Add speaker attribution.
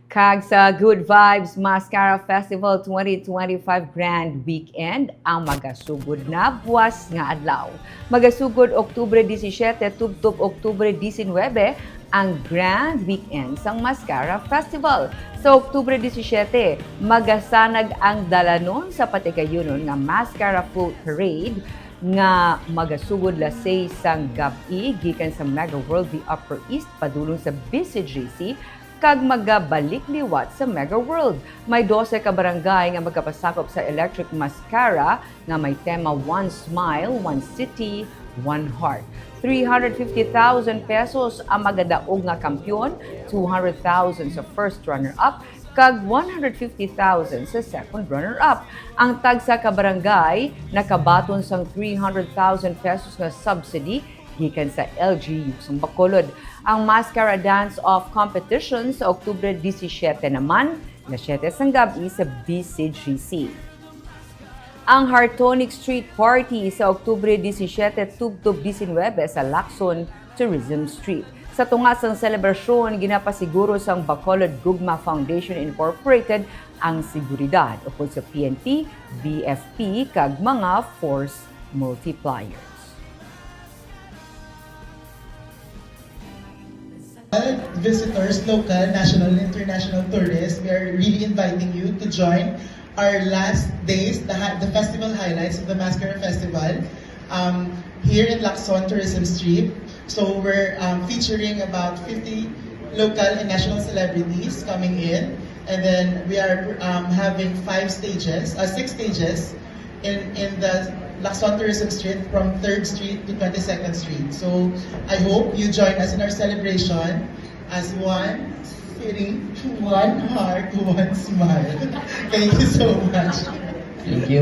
Speaker 1: Kag sa Good Vibes MassKara Festival 2025 Grand Weekend ang magasugod na bwas nga adlaw. Magasugod Oktubre 17 tubtob Oktubre 19 ang Grand Weekend sang MassKara Festival. Sa Oktubre 17, magasanag ang dalanon sa patigayunon nga MassKara Float Parade nga magasugod lasay sang gabi gikan sa Mega World the Upper East padulong sa BCGC kag magabalik liwat sa Mega World. May 12 ka barangay nga magkapasakop sa Electric MassKara nga may tema One Smile, One City, One Heart. 350,000 pesos ang magadaog nga kampyon, 200,000 sa first runner-up, kag 150,000 sa second runner-up. Ang tag sa kabarangay nakabaton sang 300,000 pesos nga subsidy gikan sa LGU sa Bacolod. Ang MassKara Dance-Off Competition sa Oktubre 17 naman, na 7 sang gabi sa BCGC. Ang Hartonic Street Party sa Oktubre 17 tubtob 19 sa Lacson Tourism Street. Sa tunga sang selebrasyon, ginapasiguro sang Bacolod Gugma Foundation Incorporated ang seguridad upod sa PNP, BFP kag mga force multipliers.
Speaker 2: Visitors, local, national, and international tourists, we are really inviting you to join our last days, the festival highlights of the MassKara Festival here in Lacson Tourism Street. So we're featuring about 50 local and national celebrities coming in, and then we are having 6 stages in the Lacson Tourism Street from 3rd Street to 22nd Street. So I hope you join us in our celebration as one city, one heart, one smile. Thank you so much.
Speaker 3: Thank you.